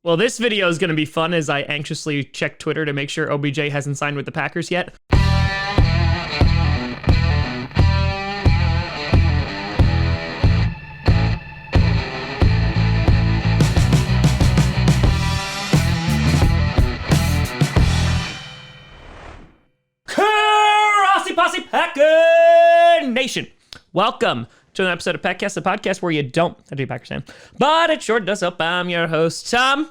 Well, this video is going to be fun as I anxiously check Twitter to make sure OBJ hasn't signed with the Packers yet. Grossi Posse Packer Nation. Welcome to an episode of Packcast, the podcast where you don't have to be a Packers fan, but it sure does help. I'm your host, Tom.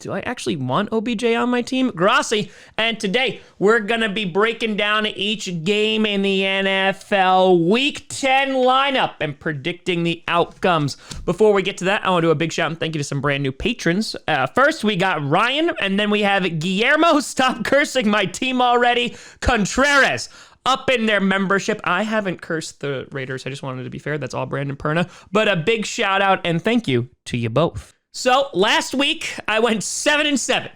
Do I actually want OBJ on my team? Grossi. And today, we're going to be breaking down each game in the NFL Week 10 lineup and predicting the outcomes. Before we get to that, I want to do a big shout and thank you to some brand new patrons. First, we got Ryan, and then we have Guillermo. Stop cursing my team already. Contreras. Up in their membership. I haven't cursed the Raiders. I just wanted to be fair. That's all Brandon Perna. But a big shout out and thank you to you both. So last week, I went 7-7.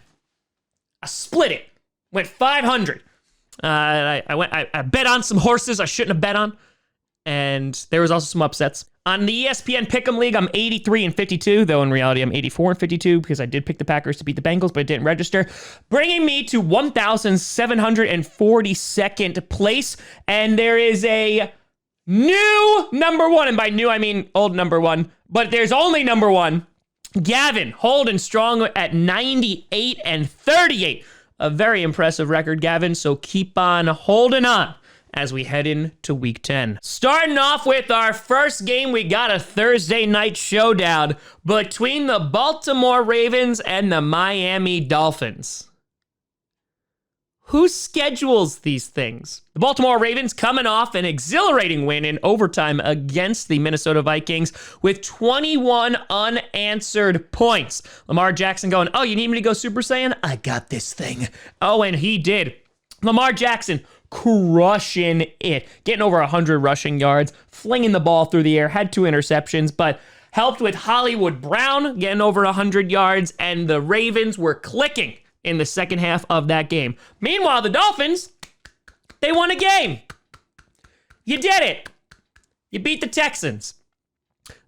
I split it. Went 500. I bet on some horses I shouldn't have bet on. And there was also some upsets. On the ESPN Pick'em League, I'm 83-52, though in reality I'm 84-52 because I did pick the Packers to beat the Bengals, but it didn't register, bringing me to 1,742nd place. And there is a new number one, and by new I mean old number one, but there's only number one. Gavin holding strong at 98-38. A very impressive record, Gavin, so keep on holding on as we head into Week 10. Starting off with our first game, we got a Thursday night showdown between the Baltimore Ravens and the Miami Dolphins. Who schedules these things? The Baltimore Ravens coming off an exhilarating win in overtime against the Minnesota Vikings with 21 unanswered points. Lamar Jackson going, oh, you need me to go Super Saiyan? I got this thing. Oh, and he did. Lamar Jackson crushing it, getting over 100 rushing yards, flinging the ball through the air, had 2 interceptions, but helped with Hollywood Brown getting over 100 yards, and the Ravens were clicking in the second half of that game. Meanwhile, the Dolphins, they won a game. You did it. You beat the Texans.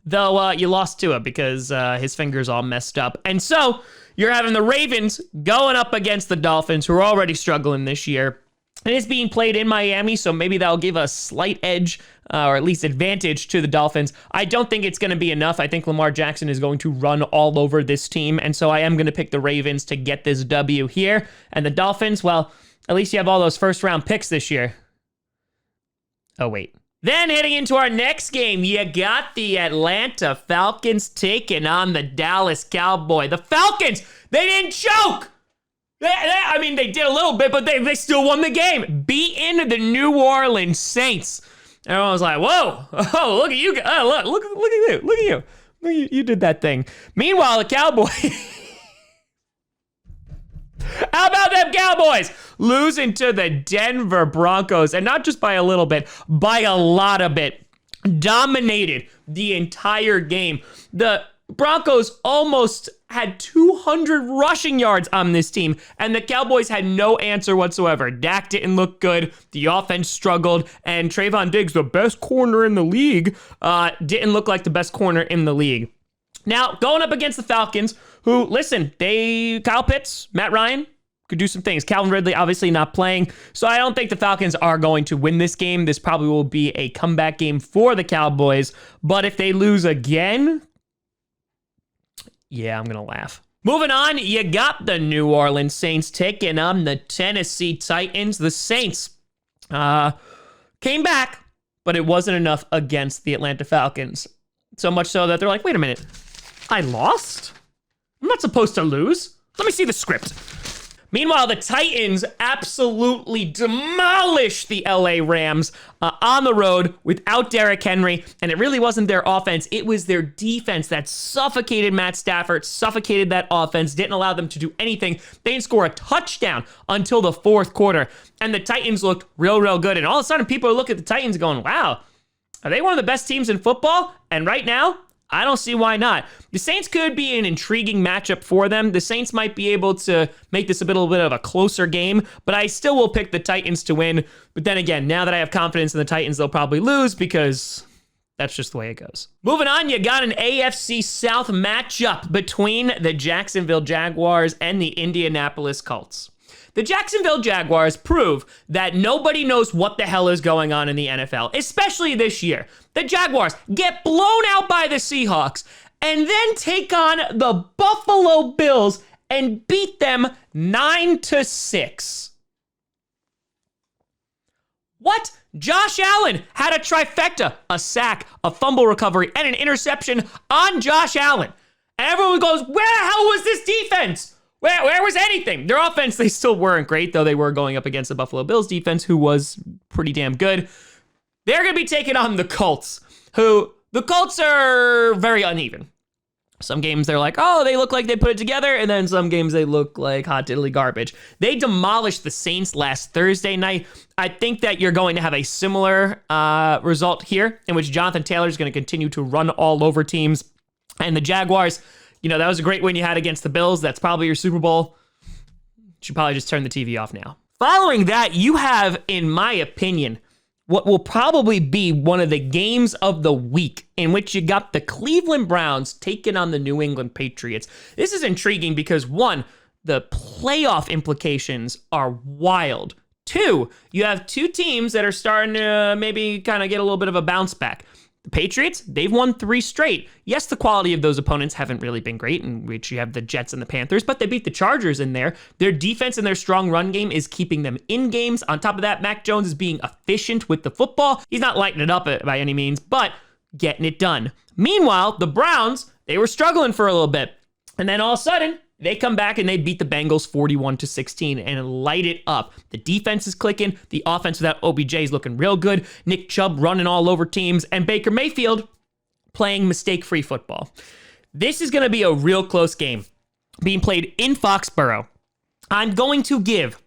Though you lost to it because his finger's all messed up. And so you're having the Ravens going up against the Dolphins, who are already struggling this year. It is being played in Miami, so maybe that'll give a slight edge or at least advantage to the Dolphins. I don't think it's going to be enough. I think Lamar Jackson is going to run all over this team, and so I am going to pick the Ravens to get this W here. And the Dolphins, well, at least you have all those first-round picks this year. Oh, wait. Then heading into our next game, you got the Atlanta Falcons taking on the Dallas Cowboys. The Falcons, they didn't choke! They did a little bit, but they still won the game. Beating the New Orleans Saints. Everyone was like, whoa, oh, look at you. Oh, look at you. You did that thing. Meanwhile, the Cowboys. How about them Cowboys? Losing to the Denver Broncos. And not just by a little bit, by a lot of it. Dominated the entire game. The Broncos almost had 200 rushing yards on this team, and the Cowboys had no answer whatsoever. Dak didn't look good. The offense struggled, and Trayvon Diggs, the best corner in the league, didn't look like the best corner in the league. Now, going up against the Falcons, who, listen, Kyle Pitts, Matt Ryan, could do some things. Calvin Ridley obviously not playing, so I don't think the Falcons are going to win this game. This probably will be a comeback game for the Cowboys, but if they lose again, yeah, I'm going to laugh. Moving on, you got the New Orleans Saints taking on the Tennessee Titans. The Saints came back, but it wasn't enough against the Atlanta Falcons. So much so that they're like, wait a minute, I lost? I'm not supposed to lose. Let me see the script. Meanwhile, the Titans absolutely demolished the LA Rams on the road without Derrick Henry, and it really wasn't their offense. It was their defense that suffocated Matt Stafford, suffocated that offense, didn't allow them to do anything. They didn't score a touchdown until the fourth quarter, and the Titans looked real good. And all of a sudden, people look at the Titans going, wow, are they one of the best teams in football? And right now, I don't see why not. The Saints could be an intriguing matchup for them. The Saints might be able to make this a little bit of a closer game, but I still will pick the Titans to win. But then again, now that I have confidence in the Titans, they'll probably lose because That's just the way it goes. Moving on, you got an AFC South matchup between the Jacksonville Jaguars and the Indianapolis Colts. The Jacksonville Jaguars prove that nobody knows what the hell is going on in the NFL, especially this year. The Jaguars get blown out by the Seahawks and then take on the Buffalo Bills and beat them 9-6. What? Josh Allen had a trifecta, a sack, a fumble recovery, and an interception on Josh Allen. And everyone goes, where the hell was this defense? Where was anything? Their offense, they still weren't great, though they were going up against the Buffalo Bills defense, who was pretty damn good. They're going to be taking on the Colts, the Colts are very uneven. Some games they're like, oh, they look like they put it together, and then some games they look like hot diddly garbage. They demolished the Saints last Thursday night. I think that you're going to have a similar result here, in which Jonathan Taylor is going to continue to run all over teams. And the Jaguars, that was a great win you had against the Bills. That's probably your Super Bowl. You should probably just turn the TV off now. Following that, you have, in my opinion, what will probably be one of the games of the week, in which you got the Cleveland Browns taking on the New England Patriots. This is intriguing because, one, the playoff implications are wild. Two, you have two teams that are starting to maybe kind of get a little bit of a bounce back. The Patriots, they've won 3 straight. Yes, the quality of those opponents haven't really been great, in which you have the Jets and the Panthers, but they beat the Chargers in there. Their defense and their strong run game is keeping them in games. On top of that, Mac Jones is being efficient with the football. He's not lighting it up by any means, but getting it done. Meanwhile, the Browns, they were struggling for a little bit. And then all of a sudden, they come back and they beat the Bengals 41-16 and light it up. The defense is clicking. The offense without OBJ is looking real good. Nick Chubb running all over teams. And Baker Mayfield playing mistake-free football. This is going to be a real close game being played in Foxborough. I'm going to give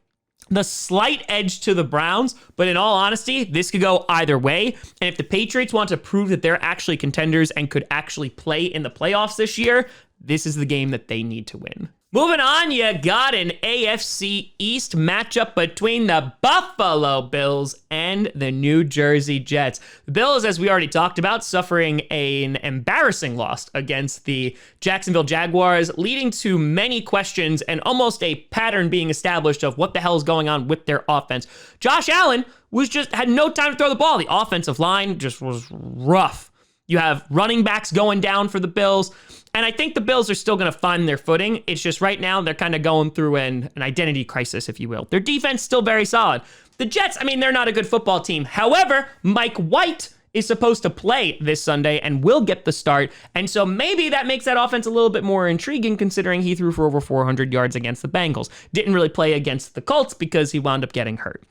the slight edge to the Browns, but in all honesty, this could go either way. And if the Patriots want to prove that they're actually contenders and could actually play in the playoffs this year, this is the game that they need to win. Moving on, you got an AFC East matchup between the Buffalo Bills and the New Jersey Jets. The Bills, as we already talked about, suffering an embarrassing loss against the Jacksonville Jaguars, leading to many questions and almost a pattern being established of what the hell is going on with their offense. Josh Allen had no time to throw the ball. The offensive line just was rough. You have running backs going down for the Bills. And I think the Bills are still going to find their footing. It's just right now they're kind of going through an identity crisis, if you will. Their defense still very solid. The Jets, they're not a good football team. However, Mike White is supposed to play this Sunday and will get the start. And so maybe that makes that offense a little bit more intriguing, considering he threw for over 400 yards against the Bengals. Didn't really play against the Colts because he wound up getting hurt.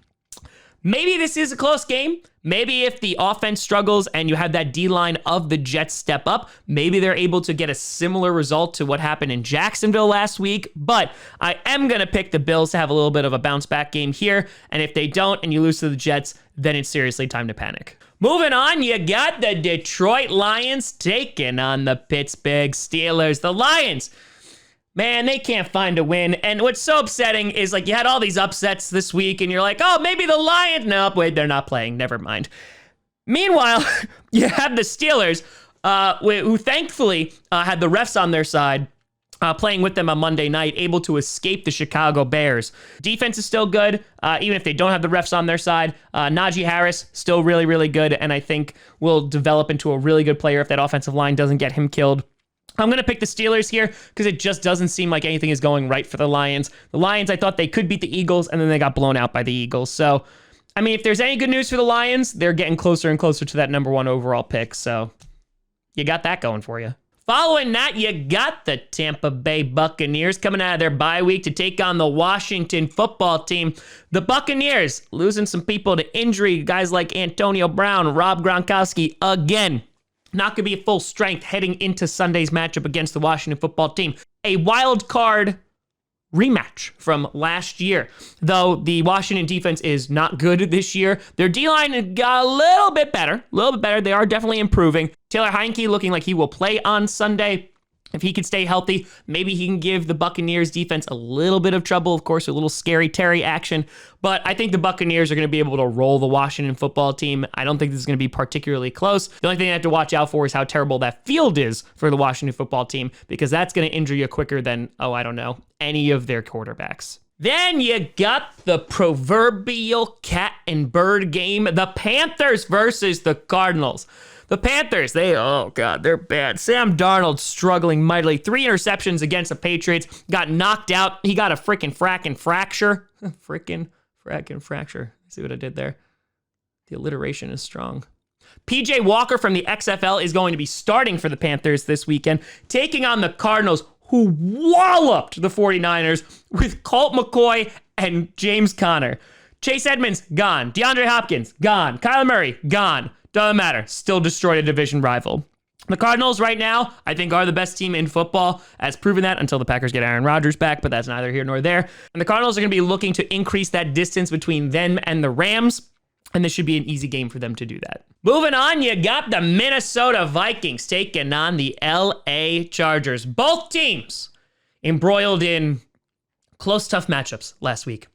Maybe this is a close game. Maybe if the offense struggles and you have that D-line of the Jets step up, maybe they're able to get a similar result to what happened in Jacksonville last week. But I am going to pick the Bills to have a little bit of a bounce back game here. And if they don't and you lose to the Jets, then it's seriously time to panic. Moving on, you got the Detroit Lions taking on the Pittsburgh Steelers. The Lions, man, they can't find a win. And what's so upsetting is, you had all these upsets this week, and you're like, oh, maybe the Lions. No, wait, they're not playing. Never mind. Meanwhile, you have the Steelers, who thankfully had the refs on their side, playing with them on Monday night, able to escape the Chicago Bears. Defense is still good, even if they don't have the refs on their side. Najee Harris, still really, really good, and I think will develop into a really good player if that offensive line doesn't get him killed. I'm going to pick the Steelers here because it just doesn't seem like anything is going right for the Lions. The Lions, I thought they could beat the Eagles, and then they got blown out by the Eagles. So, if there's any good news for the Lions, they're getting closer and closer to that number 1 overall pick. So, you got that going for you. Following that, you got the Tampa Bay Buccaneers coming out of their bye week to take on the Washington football team. The Buccaneers losing some people to injury, guys like Antonio Brown, Rob Gronkowski again. Not going to be at full strength heading into Sunday's matchup against the Washington football team. A wild card rematch from last year. Though the Washington defense is not good this year, their D-line got a little bit better. They are definitely improving. Taylor Heineke looking like he will play on Sunday. If he can stay healthy, maybe he can give the Buccaneers defense a little bit of trouble, of course, a little scary Terry action. But I think the Buccaneers are going to be able to roll the Washington football team. I don't think this is going to be particularly close. The only thing I have to watch out for is how terrible that field is for the Washington football team, because that's going to injure you quicker than, any of their quarterbacks. Then you got the proverbial cat and bird game, the Panthers versus the Cardinals. The Panthers, they're bad. Sam Darnold struggling mightily. 3 interceptions against the Patriots. Got knocked out. He got a fracture. Fracture. See what I did there? The alliteration is strong. PJ Walker from the XFL is going to be starting for the Panthers this weekend, taking on the Cardinals, who walloped the 49ers with Colt McCoy and James Conner. Chase Edmonds, gone. DeAndre Hopkins, gone. Kyler Murray, gone. Doesn't matter. Still destroyed a division rival. The Cardinals right now, I think, are the best team in football, as proven that until the Packers get Aaron Rodgers back, but that's neither here nor there. And the Cardinals are going to be looking to increase that distance between them and the Rams, and this should be an easy game for them to do that. Moving on, you got the Minnesota Vikings taking on the LA Chargers. Both teams embroiled in close, tough matchups last week.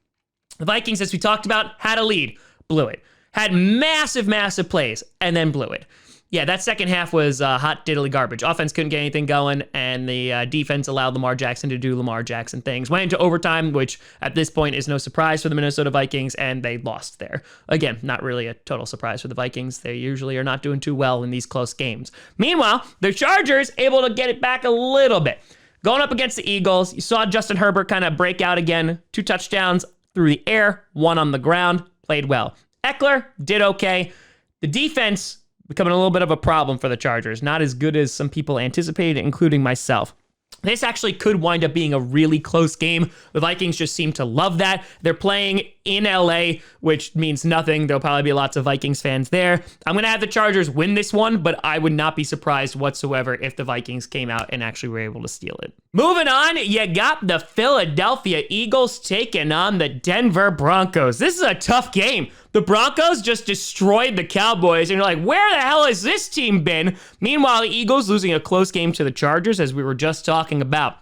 The Vikings, as we talked about, had a lead, blew it. Had massive, massive plays, and then blew it. Yeah, that second half was hot diddly garbage. Offense couldn't get anything going, and the defense allowed Lamar Jackson to do Lamar Jackson things. Went into overtime, which at this point is no surprise for the Minnesota Vikings, and they lost there. Again, not really a total surprise for the Vikings. They usually are not doing too well in these close games. Meanwhile, the Chargers able to get it back a little bit. Going up against the Eagles, you saw Justin Herbert kind of break out again. 2 touchdowns through the air, 1 on the ground. Played well. Eckler did okay. The defense becoming a little bit of a problem for the Chargers. Not as good as some people anticipated, including myself. This actually could wind up being a really close game. The Vikings just seem to love that. They're playing in LA, which means nothing. There'll probably be lots of Vikings fans there. I'm going to have the Chargers win this one, but I would not be surprised whatsoever if the Vikings came out and actually were able to steal it. Moving on, you got the Philadelphia Eagles taking on the Denver Broncos. This is a tough game. The Broncos just destroyed the Cowboys, and you're like, where the hell has this team been? Meanwhile, the Eagles losing a close game to the Chargers, as we were just talking about.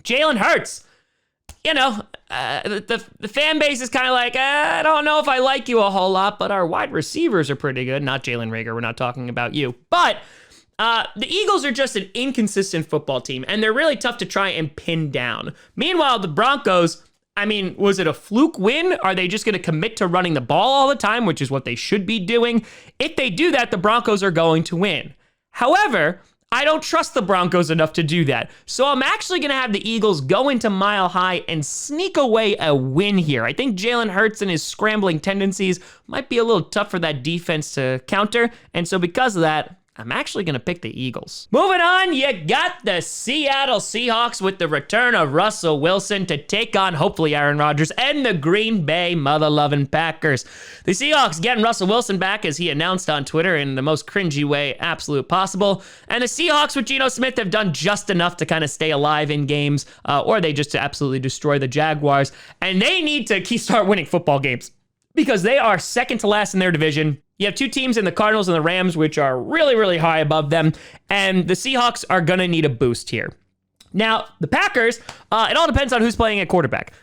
Jalen Hurts, the fan base is kind of like, I don't know if I like you a whole lot, but our wide receivers are pretty good. Not Jalen Reagor, we're not talking about you. But the Eagles are just an inconsistent football team, and they're really tough to try and pin down. Meanwhile, the Broncos, was it a fluke win? Are they just going to commit to running the ball all the time, which is what they should be doing? If they do that, the Broncos are going to win. However, I don't trust the Broncos enough to do that. So I'm actually going to have the Eagles go into Mile High and sneak away a win here. I think Jalen Hurts and his scrambling tendencies might be a little tough for that defense to counter. And so because of that, I'm actually going to pick the Eagles. Moving on, you got the Seattle Seahawks with the return of Russell Wilson to take on, hopefully, Aaron Rodgers and the Green Bay mother-loving Packers. The Seahawks getting Russell Wilson back, as he announced on Twitter, in the most cringy way absolute possible. And the Seahawks with Geno Smith have done just enough to kind of stay alive in games, or they just absolutely destroy the Jaguars. And they need to start winning football games, because they are second to last in their division. You have 2 teams in the Cardinals and the Rams, which are really, really high above them. And the Seahawks are going to need a boost here. Now, the Packers, it all depends on who's playing at quarterback.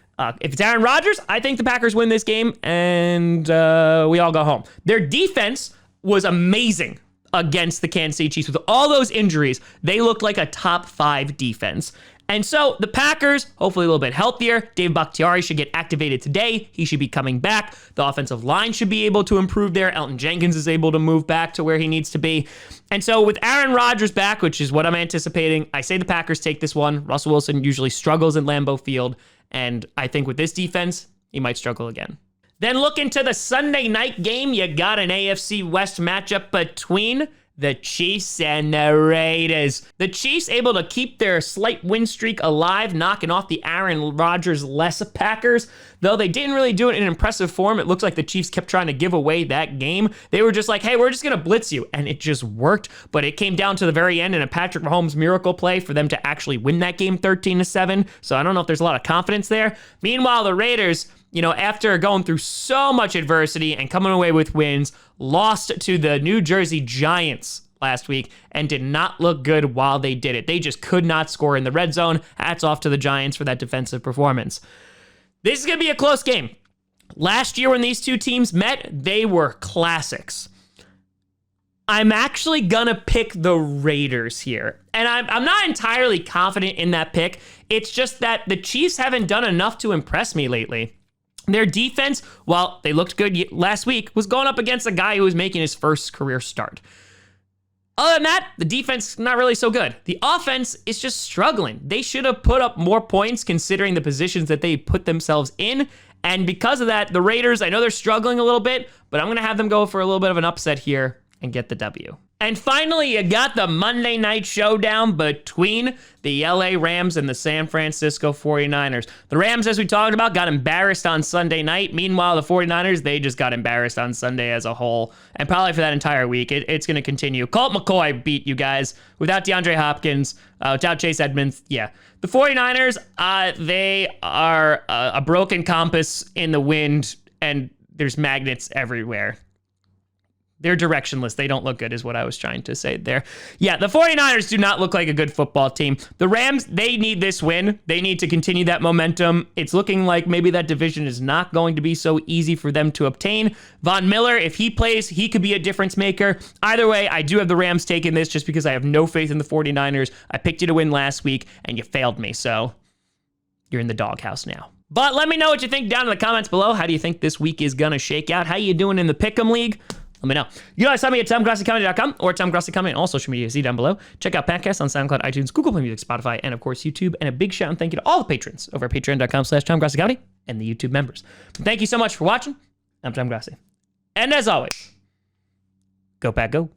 If it's Aaron Rodgers, I think the Packers win this game, and we all go home. Their defense was amazing against the Kansas City Chiefs. With all those injuries, they looked like a top 5 defense. And so the Packers, hopefully a little bit healthier. Dave Bakhtiari should get activated today. He should be coming back. The offensive line should be able to improve there. Elton Jenkins is able to move back to where he needs to be. And so with Aaron Rodgers back, which is what I'm anticipating, I say the Packers take this one. Russell Wilson usually struggles in Lambeau Field. And I think with this defense, he might struggle again. Then look into the Sunday night game. You got an AFC West matchup between the Chiefs and the Raiders. The Chiefs able to keep their slight win streak alive, knocking off the Aaron Rodgers-less Packers. Though they didn't really do it in impressive form, it looks like the Chiefs kept trying to give away that game. They were just like, hey, we're just going to blitz you. And it just worked. But it came down to the very end in a Patrick Mahomes miracle play for them to actually win that game 13-7. So I don't know if there's a lot of confidence there. Meanwhile, the Raiders, after going through so much adversity and coming away with wins, lost to the New Jersey Giants last week and did not look good while they did it. They just could not score in the red zone. Hats off to the Giants for that defensive performance. This is going to be a close game. Last year when these two teams met, they were classics. I'm actually going to pick the Raiders here. And I'm not entirely confident in that pick. It's just that the Chiefs haven't done enough to impress me lately. Their defense, while they looked good last week, was going up against a guy who was making his first career start. Other than that, the defense, not really so good. The offense is just struggling. They should have put up more points considering the positions that they put themselves in. And because of that, the Raiders, I know they're struggling a little bit, but I'm going to have them go for a little bit of an upset here and get the W. And finally, you got the Monday night showdown between the LA Rams and the San Francisco 49ers. The Rams, as we talked about, got embarrassed on Sunday night. Meanwhile, the 49ers, they just got embarrassed on Sunday as a whole. And probably for that entire week, it's going to continue. Colt McCoy beat you guys without DeAndre Hopkins, without Chase Edmonds. Yeah. The 49ers, they are a broken compass in the wind, and there's magnets everywhere. They're directionless. They don't look good is what I was trying to say there. Yeah, the 49ers do not look like a good football team. The Rams, they need this win. They need to continue that momentum. It's looking like maybe that division is not going to be so easy for them to obtain. Von Miller, if he plays, he could be a difference maker. Either way, I do have the Rams taking this just because I have no faith in the 49ers. I picked you to win last week, and you failed me, so you're in the doghouse now. But let me know what you think down in the comments below. How do you think this week is going to shake out? How you doing in the Pick'em League? Let me know. You guys find me at TomGrossiComedy.com or TomGrossiComedy on all social media. See down below. Check out podcasts on SoundCloud, iTunes, Google Play Music, Spotify, and of course YouTube. And a big shout and thank you to all the patrons over at patreon.com/TomGrossiComedy and the YouTube members. Thank you so much for watching. I'm Tom Grossi. And as always, go Pack Go.